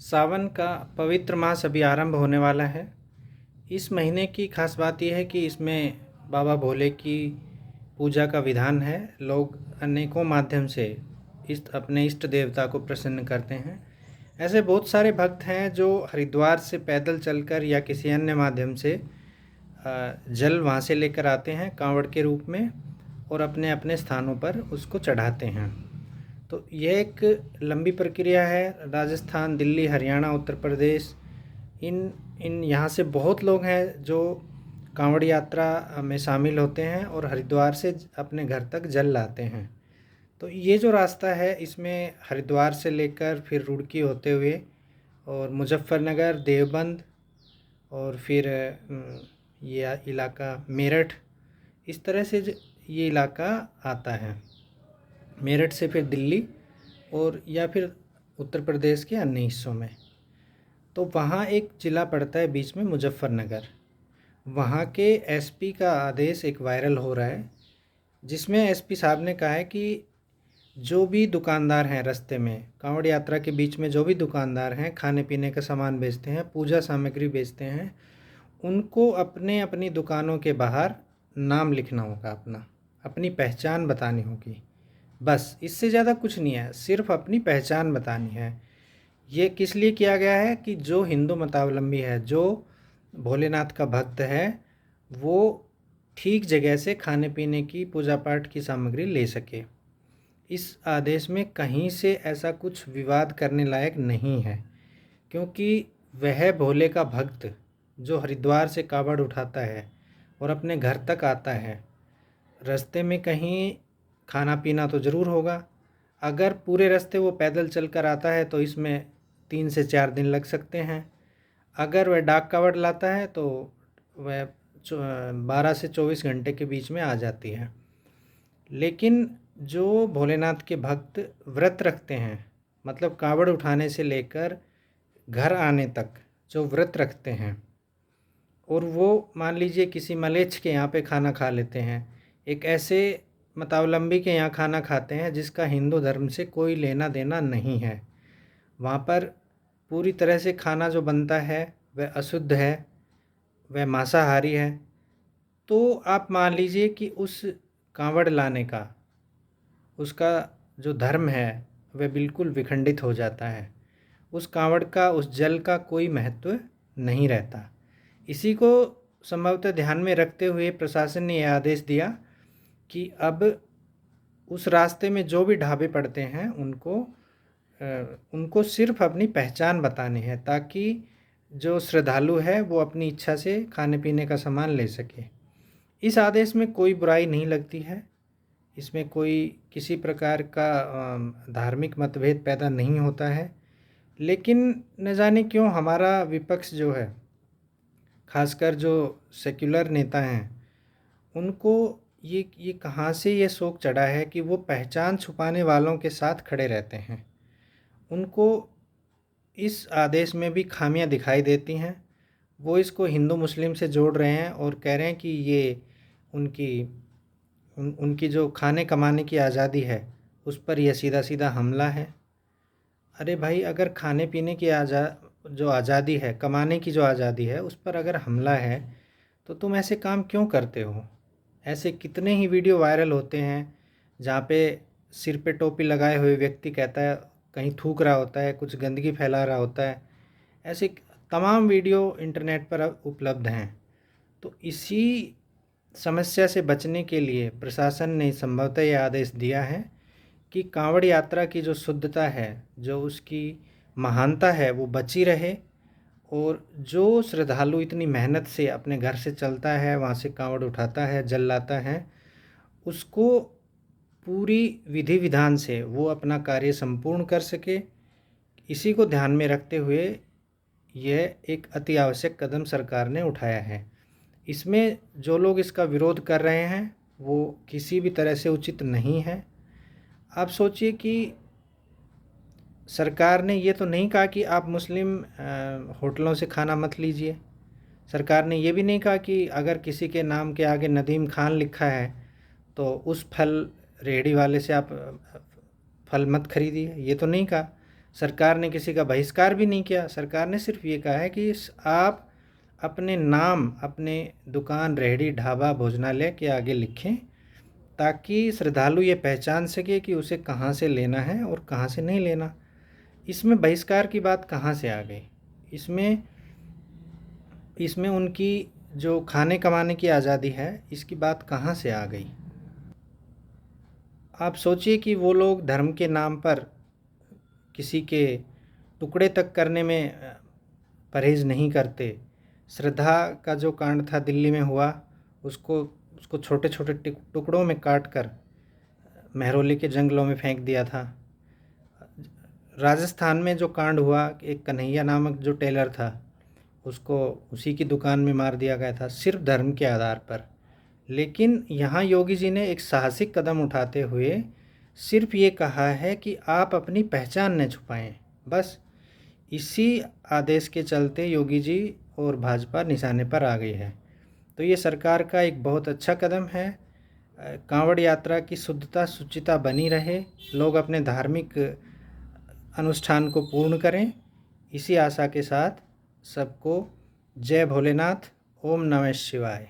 सावन का पवित्र मास अभी आरंभ होने वाला है। इस महीने की खास बात यह है कि इसमें बाबा भोले की पूजा का विधान है। लोग अनेकों माध्यम से अपने इष्ट देवता को प्रसन्न करते हैं। ऐसे बहुत सारे भक्त हैं जो हरिद्वार से पैदल चलकर या किसी अन्य माध्यम से जल वहाँ से लेकर आते हैं कांवड़ के रूप में और अपने अपने स्थानों पर उसको चढ़ाते हैं। तो यह एक लंबी प्रक्रिया है। राजस्थान, दिल्ली, हरियाणा, उत्तर प्रदेश, इन इन यहाँ से बहुत लोग हैं जो कांवड़ यात्रा में शामिल होते हैं और हरिद्वार से अपने घर तक जल लाते हैं। तो ये जो रास्ता है इसमें हरिद्वार से लेकर फिर रुड़की होते हुए और मुजफ्फरनगर, देवबंद और फिर ये इलाका मेरठ, इस तरह से ये इलाका आता है। मेरठ से फिर दिल्ली और या फिर उत्तर प्रदेश के अन्य हिस्सों में। तो वहाँ एक ज़िला पड़ता है बीच में, मुजफ्फरनगर। वहाँ के एसपी का आदेश एक वायरल हो रहा है, जिसमें एसपी साहब ने कहा है कि जो भी दुकानदार हैं रास्ते में, कांवड़ यात्रा के बीच में जो भी दुकानदार हैं, खाने पीने का सामान बेचते हैं, पूजा सामग्री बेचते हैं, उनको अपने अपनी दुकानों के बाहर नाम लिखना होगा, अपनी पहचान बतानी होगी। बस इससे ज़्यादा कुछ नहीं है, सिर्फ अपनी पहचान बतानी है। ये किस लिए किया गया है कि जो हिंदू मतावलंबी है, जो भोलेनाथ का भक्त है, वो ठीक जगह से खाने पीने की, पूजा पाठ की सामग्री ले सके। इस आदेश में कहीं से ऐसा कुछ विवाद करने लायक नहीं है, क्योंकि वह भोले का भक्त जो हरिद्वार से कावड़ उठाता है और अपने घर तक आता है, रास्ते में कहीं खाना पीना तो ज़रूर होगा। अगर पूरे रास्ते वो पैदल चलकर आता है तो इसमें 3 से 4 दिन लग सकते हैं। अगर वह डाक कावड़ लाता है तो वह 12 से 24 घंटे के बीच में आ जाती है। लेकिन जो भोलेनाथ के भक्त व्रत रखते हैं, मतलब कावड़ उठाने से लेकर घर आने तक जो व्रत रखते हैं, और वो मान लीजिए किसी मलेच्छ के यहाँ पे खाना खा लेते हैं, एक ऐसे मतावलंबी के यहाँ खाना खाते हैं जिसका हिंदू धर्म से कोई लेना देना नहीं है, वहाँ पर पूरी तरह से खाना जो बनता है वह अशुद्ध है, वह मांसाहारी है, तो आप मान लीजिए कि उस कांवड़ लाने का, उसका जो धर्म है वह बिल्कुल विखंडित हो जाता है। उस कांवड़ का, उस जल का कोई महत्व नहीं रहता। इसी को संभवतः ध्यान में रखते हुए प्रशासन ने यह आदेश दिया कि अब उस रास्ते में जो भी ढाबे पड़ते हैं उनको सिर्फ अपनी पहचान बतानी है, ताकि जो श्रद्धालु है वो अपनी इच्छा से खाने पीने का सामान ले सके। इस आदेश में कोई बुराई नहीं लगती है, इसमें कोई किसी प्रकार का धार्मिक मतभेद पैदा नहीं होता है। लेकिन न जाने क्यों हमारा विपक्ष जो है, खासकर जो सेक्युलर नेता हैं, उनको ये कहाँ से ये शौक चढ़ा है कि वो पहचान छुपाने वालों के साथ खड़े रहते हैं। उनको इस आदेश में भी खामियां दिखाई देती हैं। वो इसको हिंदू मुस्लिम से जोड़ रहे हैं और कह रहे हैं कि ये उनकी जो खाने कमाने की आज़ादी है उस पर यह सीधा सीधा हमला है। अरे भाई, अगर खाने पीने की जो आज़ादी है, कमाने की जो आज़ादी है, उस पर अगर हमला है तो तुम ऐसे काम क्यों करते हो? ऐसे कितने ही वीडियो वायरल होते हैं जहाँ पे सिर पे टोपी लगाए हुए व्यक्ति कहता है, कहीं थूक रहा होता है, कुछ गंदगी फैला रहा होता है। ऐसे तमाम वीडियो इंटरनेट पर अब उपलब्ध हैं। तो इसी समस्या से बचने के लिए प्रशासन ने संभवतः यह आदेश दिया है कि कांवड़ यात्रा की जो शुद्धता है, जो उसकी महानता है, वो बची रहे, और जो श्रद्धालु इतनी मेहनत से अपने घर से चलता है, वहाँ से कांवड़ उठाता है, जल लाता है, उसको पूरी विधि विधान से वो अपना कार्य संपूर्ण कर सके। इसी को ध्यान में रखते हुए यह एक अति आवश्यक कदम सरकार ने उठाया है। इसमें जो लोग इसका विरोध कर रहे हैं वो किसी भी तरह से उचित नहीं है। आप सोचिए कि सरकार ने ये तो नहीं कहा कि आप मुस्लिम होटलों से खाना मत लीजिए। सरकार ने ये भी नहीं कहा कि अगर किसी के नाम के आगे नदीम खान लिखा है तो उस फल रेहड़ी वाले से आप फल मत खरीदिए, ये तो नहीं कहा। सरकार ने किसी का बहिष्कार भी नहीं किया। सरकार ने सिर्फ ये कहा है कि आप अपने नाम अपने दुकान, रेहड़ी, ढाबा, भोजनालय के आगे लिखें, ताकि श्रद्धालु ये पहचान सके कि उसे कहाँ से लेना है और कहाँ से नहीं लेना। इसमें बहिष्कार की बात कहाँ से आ गई? इसमें इसमें उनकी जो खाने कमाने की आज़ादी है, इसकी बात कहाँ से आ गई? आप सोचिए कि वो लोग धर्म के नाम पर किसी के टुकड़े तक करने में परहेज़ नहीं करते। श्रद्धा का जो कांड था दिल्ली में हुआ, उसको उसको छोटे छोटे टुकड़ों में काट कर महरौली के जंगलों में फेंक दिया था। राजस्थान में जो कांड हुआ, एक कन्हैया नामक जो टेलर था, उसको उसी की दुकान में मार दिया गया था, सिर्फ धर्म के आधार पर। लेकिन यहाँ योगी जी ने एक साहसिक कदम उठाते हुए सिर्फ ये कहा है कि आप अपनी पहचान न छुपाएं। बस इसी आदेश के चलते योगी जी और भाजपा निशाने पर आ गई है। तो ये सरकार का एक बहुत अच्छा कदम है। कांवड़ यात्रा की शुद्धता शुचिता बनी रहे, लोग अपने धार्मिक अनुष्ठान को पूर्ण करें, इसी आशा के साथ सबको जय भोलेनाथ। ओम नमः शिवाय।